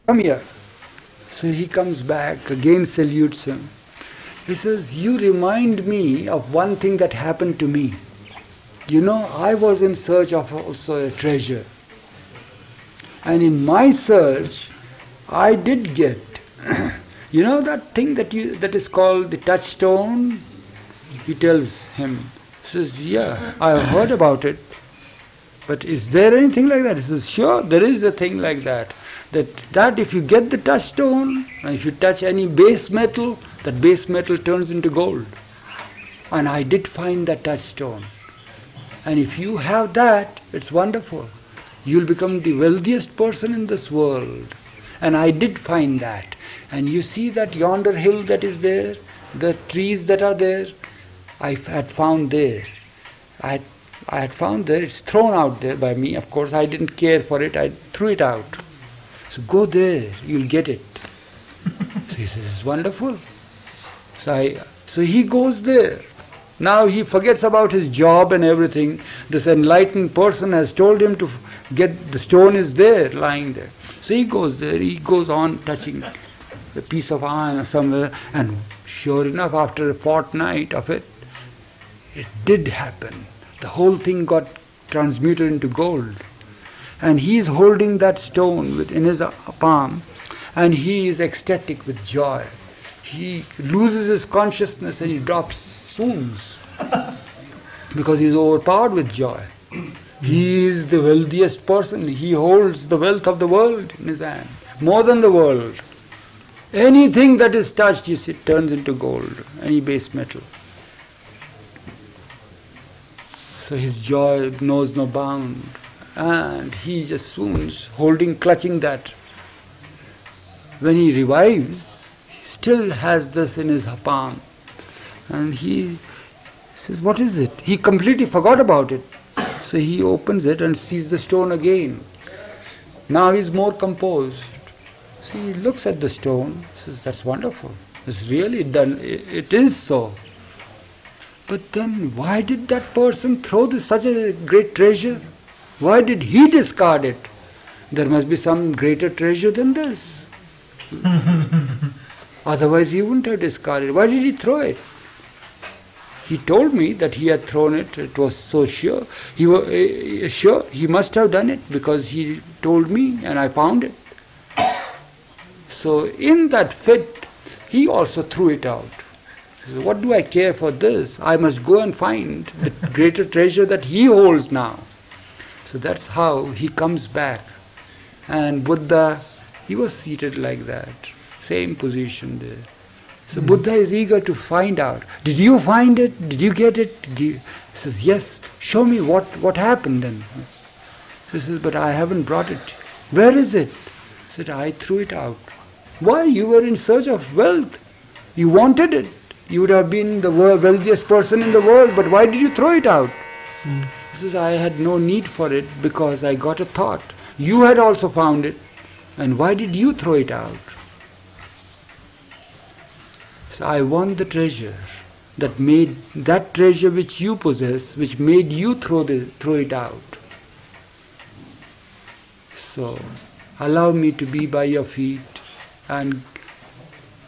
come here. So he comes back, again salutes him. He says, you remind me of one thing that happened to me. You know, I was in search of also a treasure. And in my search, I did get, you know that thing that is called the touchstone? He tells him, he says, yeah, I've heard about it. But is there anything like that? He says, sure, there is a thing like that. That if you get the touchstone, and if you touch any base metal, that base metal turns into gold. And I did find that touchstone. And if you have that, it's wonderful. You'll become the wealthiest person in this world. And I did find that. And you see that yonder hill that is there, the trees that are there, I had found there. I had found there, it's thrown out there by me. Of course, I didn't care for it, I threw it out. So go there, you'll get it. So he says, it's wonderful. So he goes there. Now he forgets about his job and everything. This enlightened person has told him to get, the stone is there, lying there. So he goes there, he goes on touching a piece of iron somewhere, and sure enough, after a fortnight of it, it did happen. The whole thing got transmuted into gold. And he is holding that stone in his palm, and he is ecstatic with joy. He loses his consciousness and he drops, swoons, because he is overpowered with joy. He is the wealthiest person. He holds the wealth of the world in his hand, more than the world. Anything that is touched, you see, turns into gold, any base metal. So his joy knows no bound, and he just swoons, clutching that. When he revives, he still has this in his palm, and he says, what is it? He completely forgot about it. So he opens it and sees the stone again. Now he's more composed. So he looks at the stone, says, that's wonderful. It's really done, it is so. But then why did that person throw such a great treasure? Why did he discard it? There must be some greater treasure than this. Otherwise he wouldn't have discarded it. Why did he throw it? He told me that he had thrown it. It was so sure. He was sure he must have done it because he told me and I found it. So in that fit, he also threw it out. He said, what do I care for this? I must go and find the greater treasure that he holds now. So that's how he comes back. And Buddha, he was seated like that, same position there. So Buddha is eager to find out. Did you find it? Did you get it? He says, yes. Show me what happened then. He says, but I haven't brought it. Where is it? He said, I threw it out. Why? You were in search of wealth. You wanted it. You would have been the wealthiest person in the world, but why did you throw it out? He says, I had no need for it because I got a thought. You had also found it, and why did you throw it out? So I want the treasure that treasure which you possess, which made you throw it out. So allow me to be by your feet, and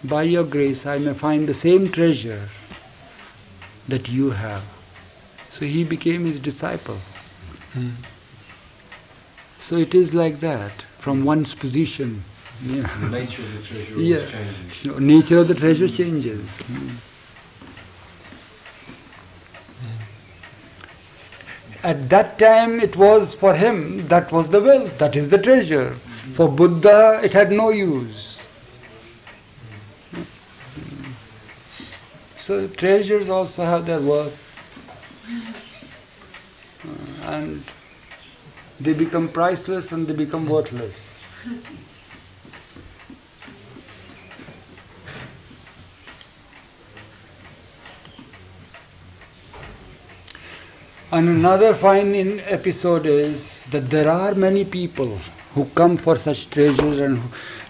by your grace I may find the same treasure that you have. So he became his disciple. So it is like that, from one's position. Yeah. The nature of the treasure always changes. Nature of the treasure changes. At that time it was for him, that was the wealth, that is the treasure. For Buddha it had no use. So treasures also have their worth. And they become priceless and they become worthless. And another fine episode is that there are many people who come for such treasures, and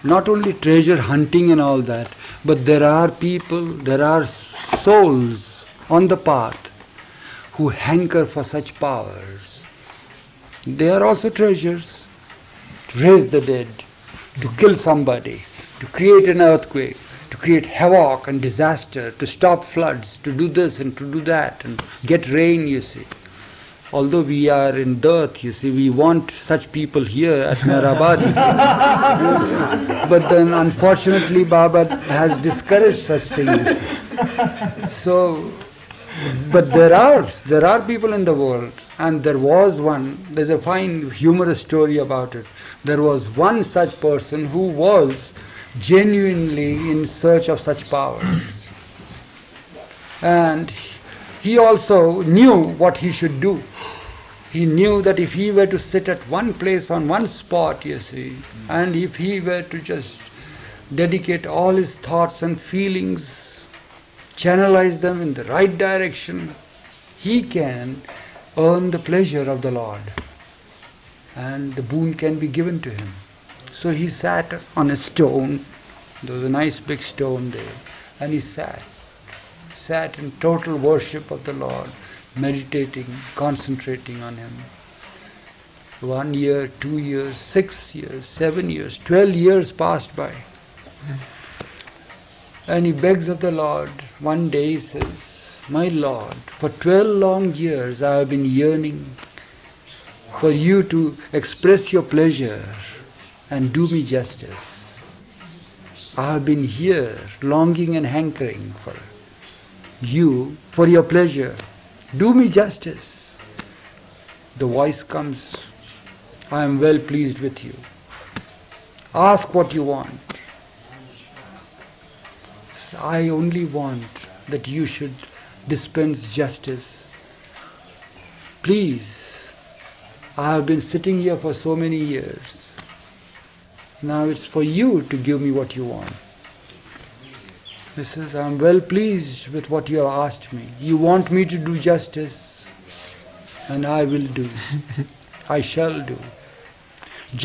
not only treasure hunting and all that, but there are people, there are souls on the path who hanker for such powers. They are also treasures. To raise the dead, to kill somebody, to create an earthquake, to create havoc and disaster, to stop floods, to do this and to do that, and get rain, you see. Although we are in dearth, you see, we want such people here at Mehrabad, you see. But then unfortunately Baba has discouraged such things. So, but there are people in the world, and there was one, there's a fine humorous story about it. There was one such person who was genuinely in search of such powers. And he also knew what he should do. He knew that if he were to sit at one place on one spot, you see, and if he were to just dedicate all his thoughts and feelings, channelize them in the right direction, he can earn the pleasure of the Lord, and the boon can be given to him. So he sat on a stone, there was a nice big stone there, and he sat in total worship of the Lord, meditating, concentrating on Him. 1 year, 2 years, 6 years, 7 years, 12 years passed by. And he begs of the Lord. One day he says, "My Lord, for 12 long years I have been yearning for you to express your pleasure and do me justice. I have been here longing and hankering for you, for your pleasure. Do me justice." The voice comes, "I am well pleased with you. Ask what you want. I only want that you should dispense justice. Please, I have been sitting here for so many years. Now it's for you to give me what you want." He says, "I am well pleased with what you have asked me. You want me to do justice, and I will do. I shall do.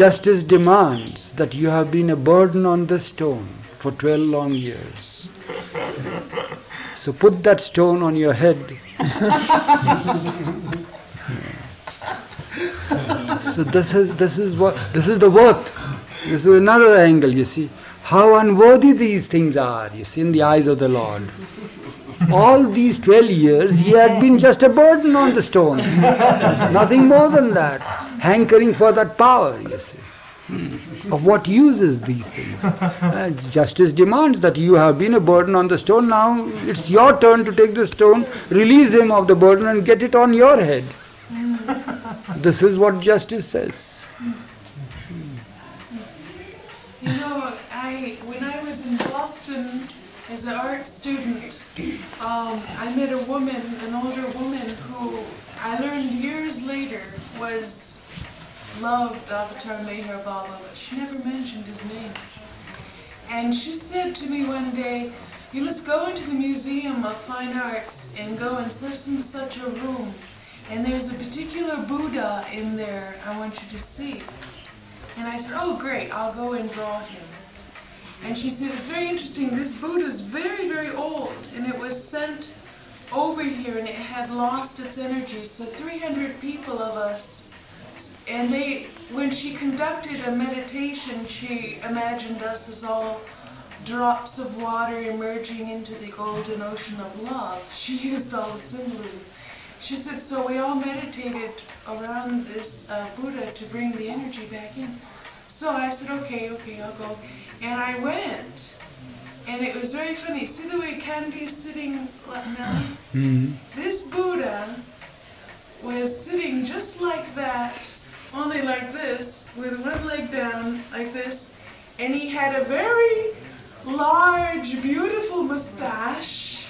Justice demands that you have been a burden on the stone for 12 long years. So put that stone on your head." So this is the worth. This is another angle, you see. How unworthy these things are, you see, in the eyes of the Lord. All these 12 years he had been just a burden on the stone. Nothing more than that. Hankering for that power, you see. Of what use is these things? Justice demands that you have been a burden on the stone. Now it's your turn to take the stone, release him of the burden and get it on your head. This is what justice says. You know, when I was in Boston as an art student, I met a woman, an older woman, who I learned years later was loved Avatar Meher Baba, but she never mentioned his name. And she said to me one day, "You must go into the Museum of Fine Arts and go and search in such a room. And there's a particular Buddha in there I want you to see." And I said, "Oh great, I'll go and draw him." And she said, "It's very interesting, this Buddha is very, very old, and it was sent over here and it had lost its energy. So 300 people of us, and when she conducted a meditation, she imagined us as all drops of water emerging into the golden ocean of love." She used all the symbolism. She said, "So we all meditated around this Buddha to bring the energy back in." So I said, okay, I'll go. And I went. And it was very funny. See the way Candy is sitting now? Mm-hmm. This Buddha was sitting just like that, only like this, with one leg down, like this. And he had a very large, beautiful mustache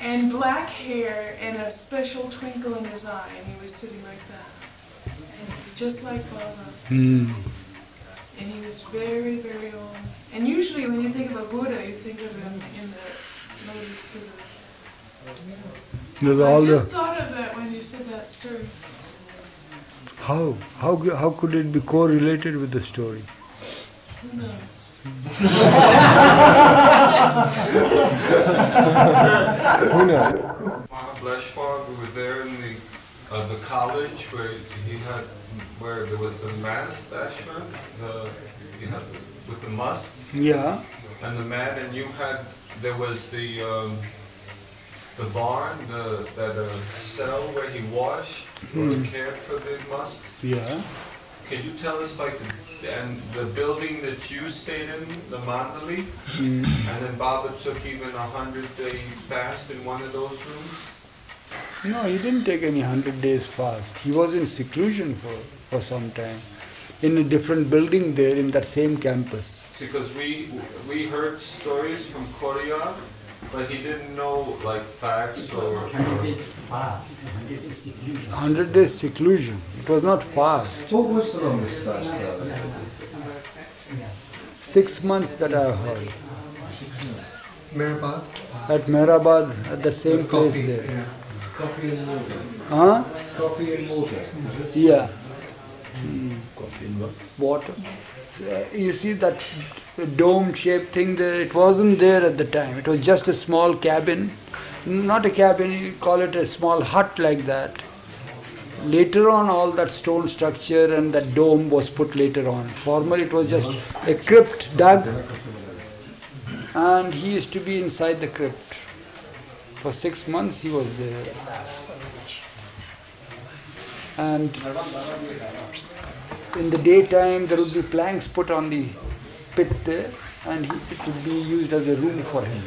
and black hair and a special twinkle in his eye. And he was sitting like that, just like Baba. Mm. And he was very, very old. And usually when you think of a Buddha, you think of him in the Lotus Sutra. So I just thought of that when you said that story. How could it be correlated with the story? Who knows? Who knows? Mahableshwar, we were there in the college where he had where there was the mast ashram, you know, with the must. Yeah. And the mat, and there was the barn, that cell where he washed or cared for the must. Yeah. Can you tell us, like, the building that you stayed in, the Mandali, and then Baba took even 100-day fast in one of those rooms? No, he didn't take any 100 days fast. He was in seclusion for some time, in a different building there in that same campus. Because we heard stories from Korea, but he didn't know, like, facts or... 100 days fast, 100 days seclusion. 100 days seclusion. It was not fast. What was the longest fast? 6 months that I heard. Mehrabad? At Mehrabad, at the same place Coffee, there. yeah. Coffee and water. Huh? Coffee and water. Yeah. Coffee and what? Water. You see that dome-shaped thing there? It wasn't there at the time. It was just a small cabin. Not a cabin, you call it a small hut like that. Later on, all that stone structure and that dome was put later on. Formerly, it was just a crypt dug, and he used to be inside the crypt. For 6 months, he was there. And in the daytime, there would be planks put on the pit there, and it would be used as a room for him.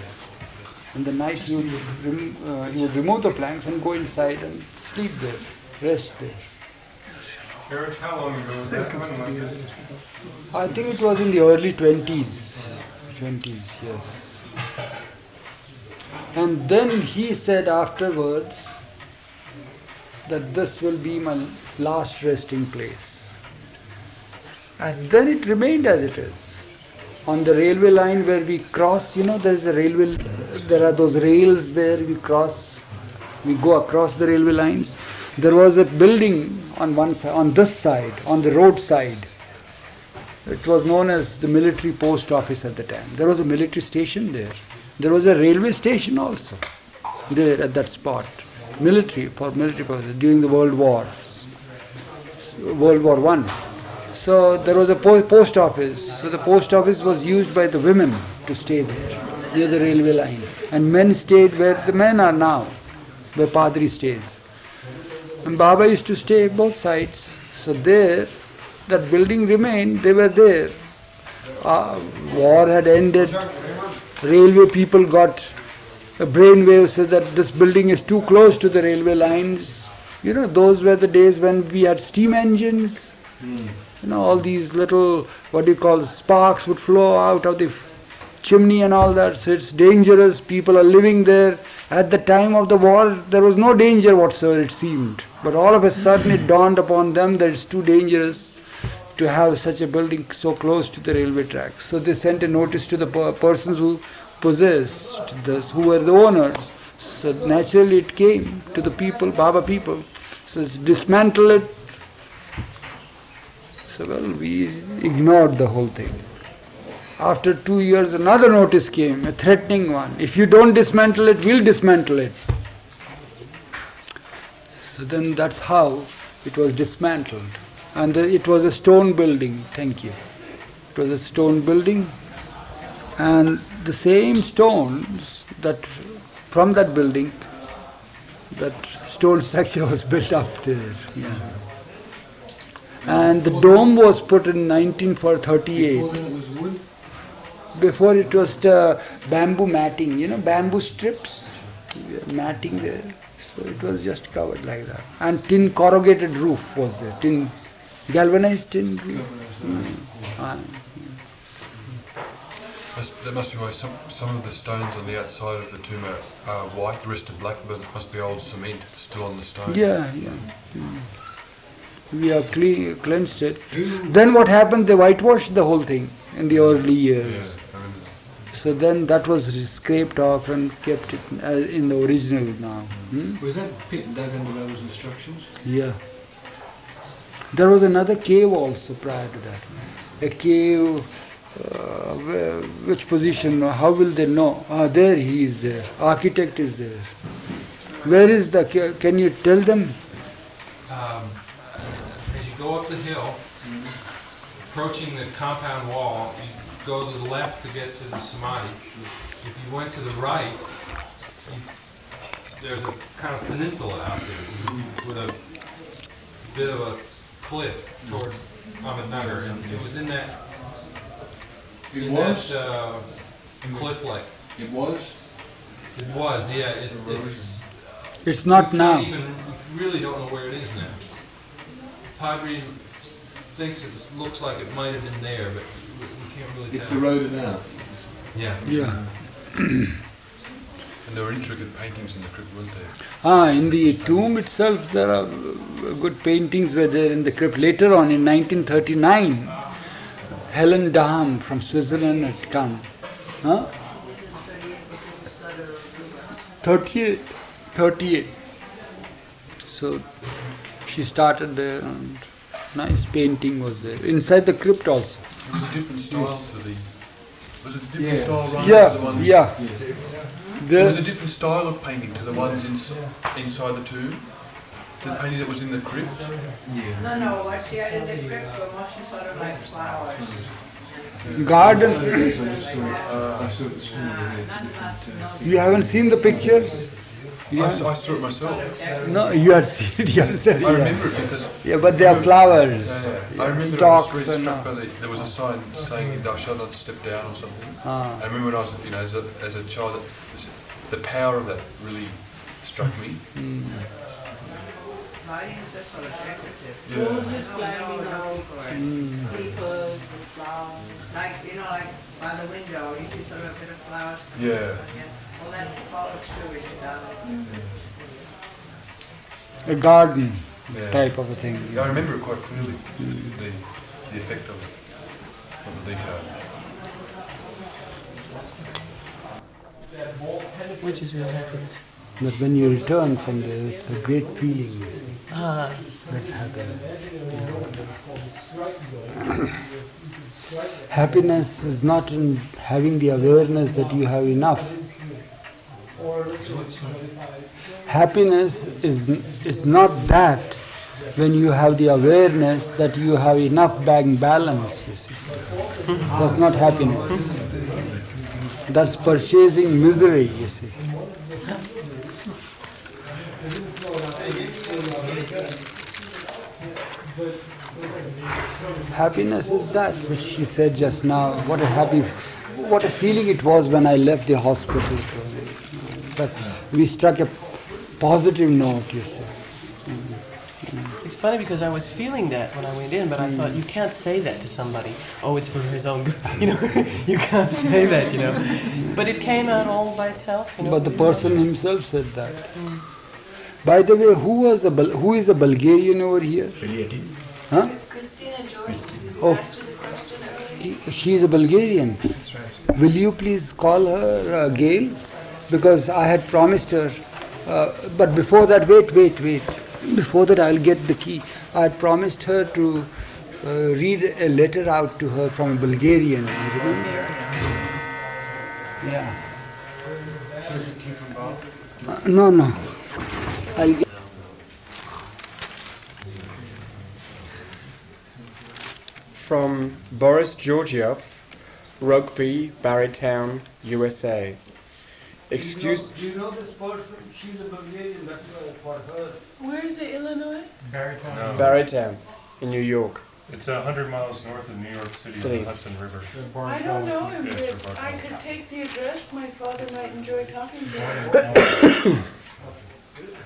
In the night, he would remove the planks and go inside and sleep there, rest there. Eruch, how long ago was that? When was it? I think it was in the early 20s. 20s, yes. And then he said afterwards that this will be my last resting place. And then it remained as it is. On the railway line where we cross, there's a railway, there are those rails there, we go across the railway lines. There was a building on one side, on this side, on the road side. It was known as the military post office at the time. There was a military station there. There was a railway station also there at that spot. For military purposes during the World War I. So there was a post office. So the post office was used by the women to stay there, near the railway line. And men stayed where the men are now, where Padri stays. And Baba used to stay both sides. So there, that building remained, they were there. War had ended. Railway people got a brainwave so that this building is too close to the railway lines. Those were the days when we had steam engines. All these little, sparks would flow out of the chimney and all that. So it's dangerous. People are living there. At the time of the war, there was no danger whatsoever, it seemed. But all of a sudden it dawned upon them that it's too dangerous to have such a building so close to the railway tracks. So they sent a notice to the persons who possessed this, who were the owners. So naturally it came to the people, Baba people. So dismantle it. So we ignored the whole thing. After 2 years, another notice came, a threatening one. If you don't dismantle it, we'll dismantle it. So then that's how it was dismantled. And it was a stone building, thank you. It was a stone building, and the same stones that from that building, that stone structure was built up there. Yeah. And the dome was put in 1938. Before then it was wood? Before it was bamboo matting, bamboo strips, matting there. So it was just covered like that. And tin corrugated roof was there, galvanized tin roof. That must be why some of the stones on the outside of the tomb are white, the rest are black, but it must be old cement still on the stone. Yeah. We have cleansed it. Then what happened? They whitewashed the whole thing in the early years. Yeah, I remember that. So then that was scraped off and kept it in the original now. Was that pit dug under those instructions? Yeah. There was another cave also prior to that. A cave, which position, how will they know? There he is there. Architect is there. Where is the cave? Can you tell them? As you go the hill, approaching the compound wall, you go to the left to get to the Samadhi. If you went to the right, there's a kind of peninsula out there with a bit of a cliff toward Ahmednagar, and it was in that cliff lake. It was? It was, yeah. It's not now. We really don't know where it is now. Padre thinks it looks like it might have been there, but we can't really tell. It's eroded now. Yeah. Yeah. And there were intricate paintings in the crypt, weren't there? In the tomb itself, there are good paintings were there in the crypt. Later on, in 1939, Helen Dahm from Switzerland had come. 38. So she started there, and nice painting was there. Inside the crypt also. It was a different style to the... Was it a different style rather Yeah, than the ones... yeah. There was a different style of painting to the ones inside the tomb? The painting that was in the crypt? No, what she had in the crypt were mostly sort of like flowers. Garden. I saw it this morning. You haven't seen the pictures? I saw it myself. No, you had seen it yourself. I remember it because... Yeah, but they are flowers. I remember Stalks I was really and struck by there was a sign saying thou shalt not step down or something. I remember when I was, as a child, the power of that really struck me. Lighting is just sort of decorative. Yeah. Roses climbing out, creepers, flowers. Like, like by the window, you see sort of a bit of flowers. Yeah. Well, that's all extinguished down. A garden Yeah. type of a thing. Yeah, I remember it quite clearly, the effect of it, of the detail. Which is real happiness. That when you return from there, it's a great feeling. That's happiness. Happiness is not in having the awareness that you have enough. Happiness is not that when you have the awareness that you have enough bank balance, you see. That's not happiness. That's purchasing misery, you see. Happiness is that which she said just now. What a feeling it was when I left the hospital. But we struck a positive note, you see. It's funny because I was feeling that when I went in, but I thought, you can't say that to somebody. Oh, it's for his own good. You can't say that, But it came out all by itself, But the person himself said that. By the way, who is a Bulgarian over here? Huh? Christina George, Oh. asked you the question earlier. She is a Bulgarian. That's right. Will you please call her Gail? Because I had promised her. But before that, wait. Before that, I'll get the key. I had promised her to read a letter out to her from a Bulgarian. You remember that? Yeah. No. I'll get. From Boris Georgioff, Rugby, Barrytown, USA. Excuse. Do you know this person? She's a Bulgarian. That's for her. Where is it, Illinois? Barrytown. Barrytown, in New York. It's 100 miles north of New York City on the Hudson River. I don't know him, but I could take the address. My father might enjoy talking to him.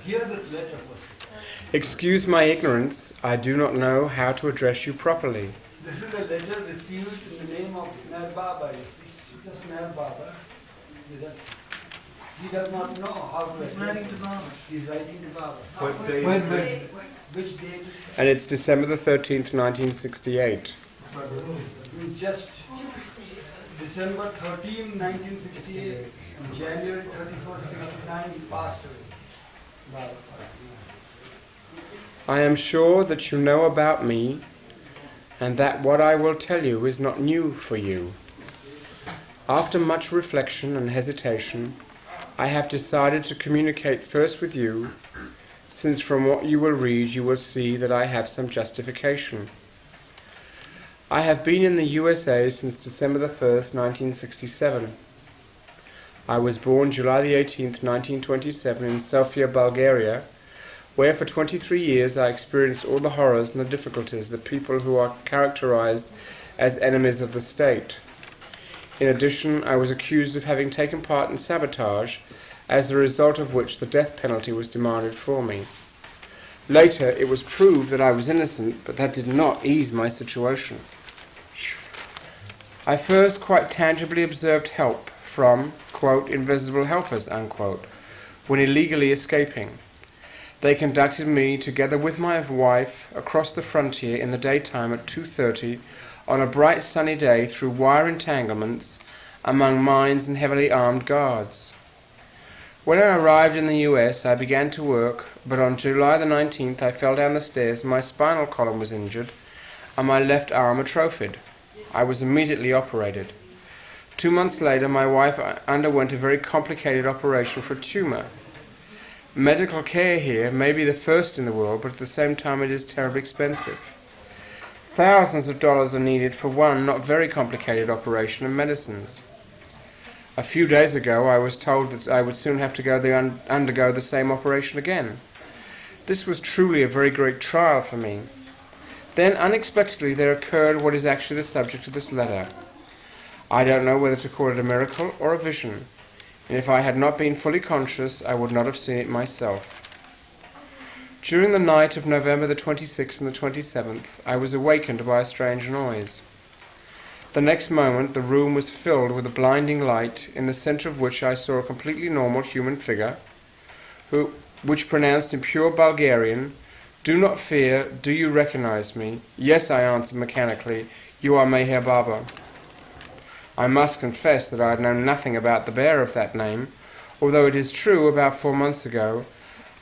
Hear this letter. Excuse my ignorance, I do not know how to address you properly. This is a letter received in the name of Nal Baba. You see, just Nal Baba. He does not know how to address. He's writing to Baba. He's writing to Baba. What day is it? Which date? And it's December the 13th, 1968. It's just December 13, 1968. January 31st, 69, he passed away. Baba. I am sure that you know about me, and that what I will tell you is not new for you. After much reflection and hesitation, I have decided to communicate first with you, since from what you will read you will see that I have some justification. I have been in the USA since December the 1st, 1967. I was born July the 18th, 1927 in Sofia, Bulgaria, where for 23 years I experienced all the horrors and the difficulties that people who are characterized as enemies of the state. In addition, I was accused of having taken part in sabotage, as a result of which the death penalty was demanded for me. Later, it was proved that I was innocent, but that did not ease my situation. I first quite tangibly observed help from, quote, invisible helpers, unquote, when illegally escaping. They conducted me, together with my wife, across the frontier in the daytime at 2:30 on a bright sunny day through wire entanglements among mines and heavily armed guards. When I arrived in the US, I began to work, but on July the 19th I fell down the stairs, my spinal column was injured, and my left arm atrophied. I was immediately operated. 2 months later, my wife underwent a very complicated operation for a tumor. Medical care here may be the first in the world, but at the same time it is terribly expensive. Thousands of dollars are needed for one not very complicated operation and medicines. A few days ago, I was told that I would soon have to undergo the same operation again. This was truly a very great trial for me. Then, unexpectedly, there occurred what is actually the subject of this letter. I don't know whether to call it a miracle or a vision, and if I had not been fully conscious, I would not have seen it myself. During the night of November the 26th and the 27th, I was awakened by a strange noise. The next moment, the room was filled with a blinding light, in the center of which I saw a completely normal human figure, which pronounced in pure Bulgarian, "Do not fear, do you recognize me?" "Yes," I answered mechanically, "you are Meher Baba." I must confess that I had known nothing about the bearer of that name, although it is true, about 4 months ago,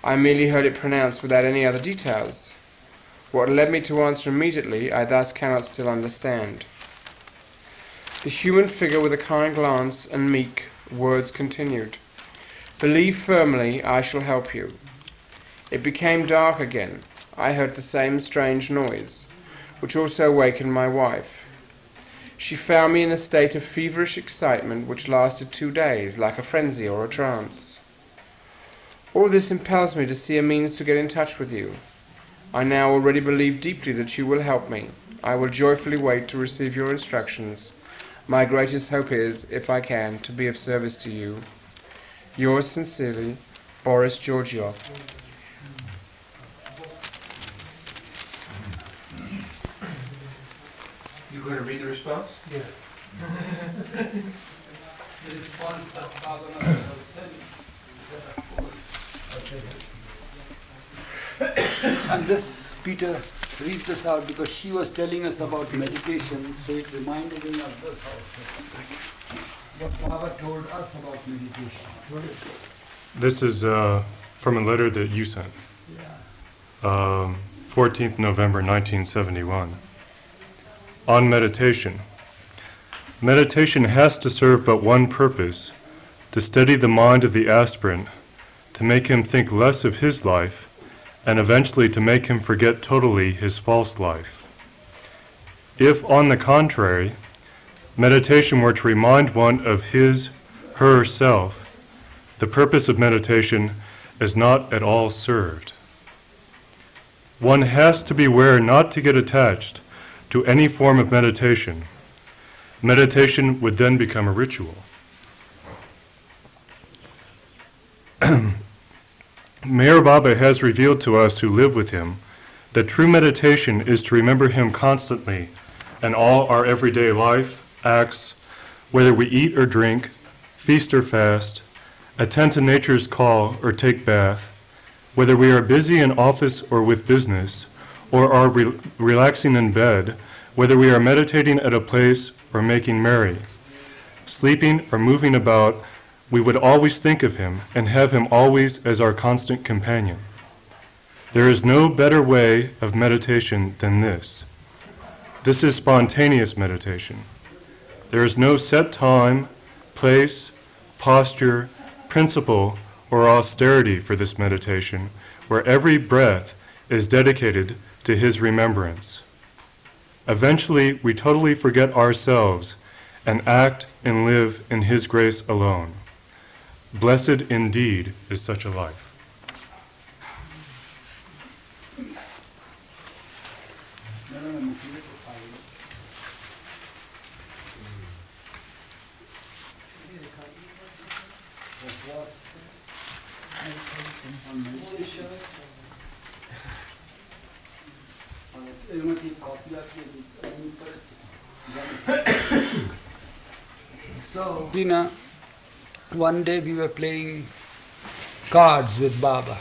I merely heard it pronounced without any other details. What led me to answer immediately, I thus cannot still understand. The human figure, with a kind glance and meek words, continued, "Believe firmly, I shall help you." It became dark again. I heard the same strange noise, which also awakened my wife. She found me in a state of feverish excitement which lasted 2 days, like a frenzy or a trance. All this impels me to see a means to get in touch with you. I now already believe deeply that you will help me. I will joyfully wait to receive your instructions. My greatest hope is, if I can, to be of service to you. Yours sincerely, Boris Georgioff. You going to read the response? Yeah. The response that Father has sent, and this, Peter, read this out because she was telling us about meditation, so it reminded me of this also. What Father told us about meditation. This is from a letter that you sent. 14th November 1971. On meditation. Meditation has to serve but one purpose, to steady the mind of the aspirant, to make him think less of his life, and eventually to make him forget totally his false life. If, on the contrary, meditation were to remind one of his, her self, the purpose of meditation is not at all served. One has to beware not to get attached to any form of meditation. Meditation would then become a ritual. Meher Baba has revealed to us who live with him that true meditation is to remember him constantly in all our everyday life, acts, whether we eat or drink, feast or fast, attend to nature's call or take bath, whether we are busy in office or with business, or are relaxing in bed, whether we are meditating at a place or making merry, sleeping or moving about, we would always think of him and have him always as our constant companion. There is no better way of meditation than this. This is spontaneous meditation. There is no set time, place, posture, principle, or austerity for this meditation, where every breath is dedicated to his remembrance. Eventually, we totally forget ourselves and act and live in His grace alone. Blessed indeed is such a life. So, Dina, one day we were playing cards with Baba.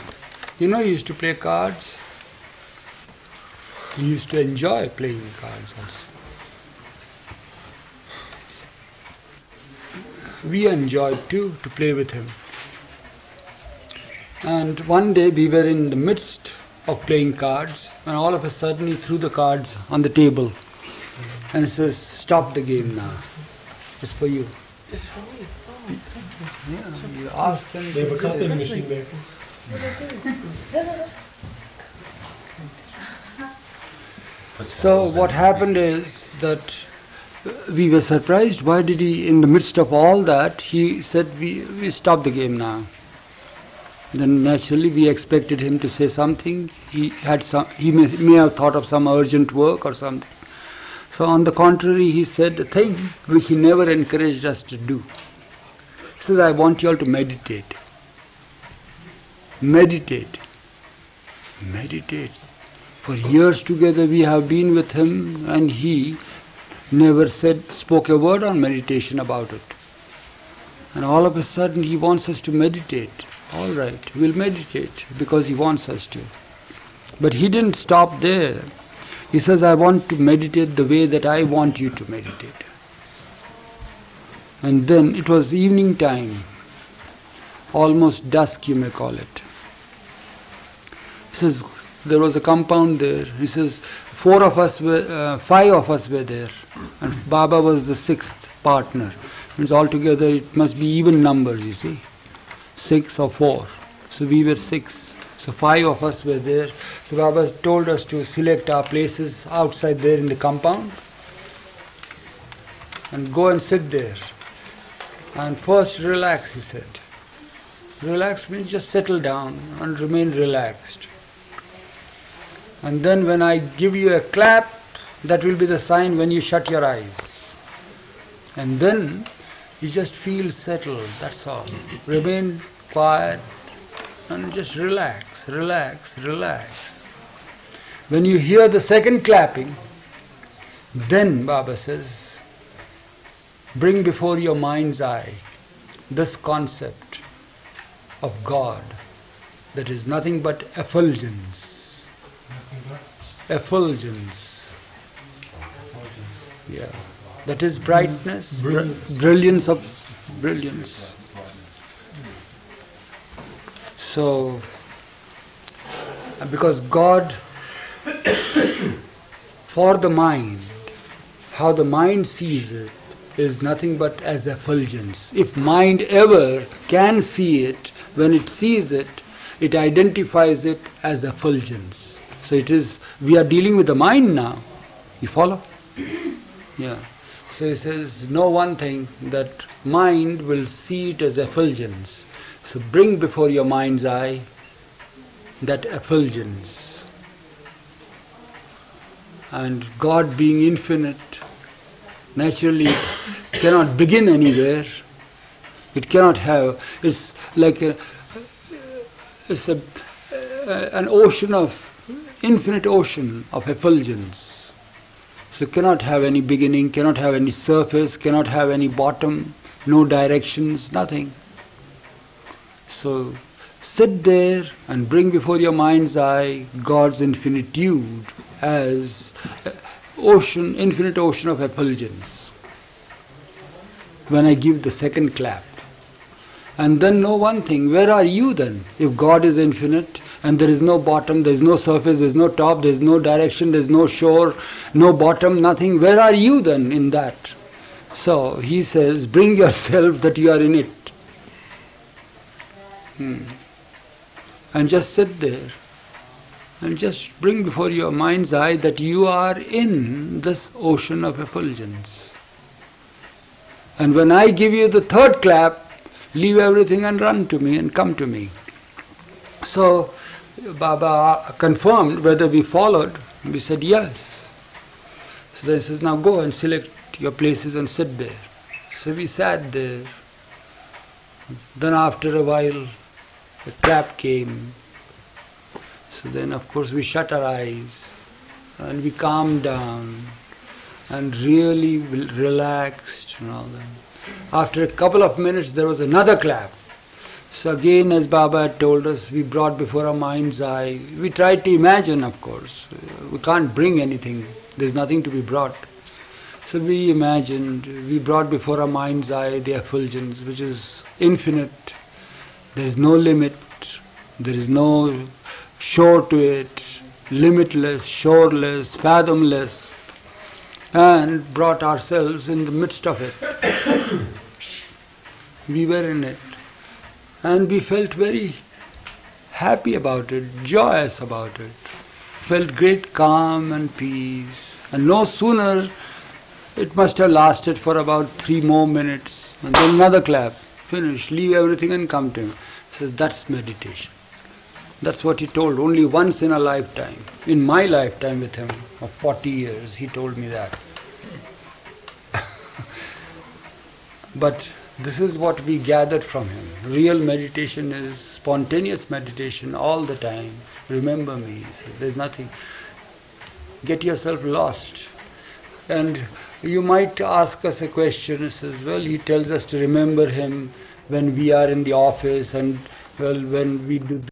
You know, he used to play cards. He used to enjoy playing cards also. We enjoyed too to play with him. And one day we were in the midst of playing cards, and all of a sudden he threw the cards on the table and he says, "Stop the game now. It's for you." It's for me. Oh, thank you. Yeah, you ask and They have a copy machine there. So what happened is that we were surprised. Why did he, in the midst of all that, he said, we stop the game now. Then naturally we expected him to say something. He may have thought of some urgent work or something. So on the contrary, he said a thing which he never encouraged us to do. He says, "I want you all to meditate. Meditate. Meditate." For years together we have been with him and he never spoke a word on meditation about it. And all of a sudden he wants us to meditate. All right, we'll meditate because he wants us to. But he didn't stop there. He says, "I want to meditate the way that I want you to meditate." And then it was evening time, almost dusk you may call it. He says, there was a compound there. He says, 5 of us were there, and Baba was the 6th partner. Means altogether it must be even numbers, you see, 6 or 4. So we were 6. So 5 of us were there. So Baba told us to select our places outside there in the compound and go and sit there. And first relax, he said. Relax means just settle down and remain relaxed. And then when I give you a clap, that will be the sign when you shut your eyes. And then you just feel settled, that's all. Remain quiet and just relax, relax, relax. When you hear the second clapping, then Baba says, bring before your mind's eye this concept of God that is nothing but effulgence. Effulgence. Yeah. That is brightness, brilliance of brilliance. So, because God, for the mind, how the mind sees it is nothing but as effulgence. If mind ever can see it, when it sees it, it identifies it as effulgence. So it is, we are dealing with the mind now. You follow? Yeah. So he says, know one thing, that mind will see it as effulgence. So bring before your mind's eye that effulgence. And God being infinite, naturally cannot begin anywhere. It cannot have, it's like an ocean of, infinite ocean of effulgence. So cannot have any beginning, cannot have any surface, cannot have any bottom, no directions, nothing. So sit there and bring before your mind's eye God's infinitude as ocean, infinite ocean of effulgence. When I give the second clap. And then know one thing, where are you then? If God is infinite and there is no bottom, there is no surface, there is no top, there is no direction, there is no shore, no bottom, nothing, where are you then in that? So he says, bring yourself that you are in it. And just sit there And just bring before your mind's eye that you are in this ocean of effulgence. And when I give you the third clap, leave everything and run to me and come to me. So Baba confirmed whether we followed. We said yes. So then he says, now go and select your places and sit there. So we sat there. Then after a while, a clap came. So then of course we shut our eyes and we calmed down and really relaxed and all that. After a couple of minutes there was another clap. So again, as Baba had told us, we brought before our mind's eye. We tried to imagine, of course. We can't bring anything. There's nothing to be brought. So we imagined, we brought before our mind's eye the effulgence, which is infinite. There is no limit. There is no shore to it. Limitless, shoreless, fathomless. And brought ourselves in the midst of it. We were in it. And we felt very happy about it, joyous about it. Felt great calm and peace. And no sooner, it must have lasted for about 3 more minutes. And then another clap. Finish, leave everything and come to him. He says, that's meditation. That's what he told, only once in a lifetime. In my lifetime with him, of 40 years, he told me that. But this is what we gathered from him. Real meditation is spontaneous meditation all the time. Remember me. There's nothing. Get yourself lost. And you might ask us a question. It says, well, he tells us to remember him when we are in the office and, well, when we do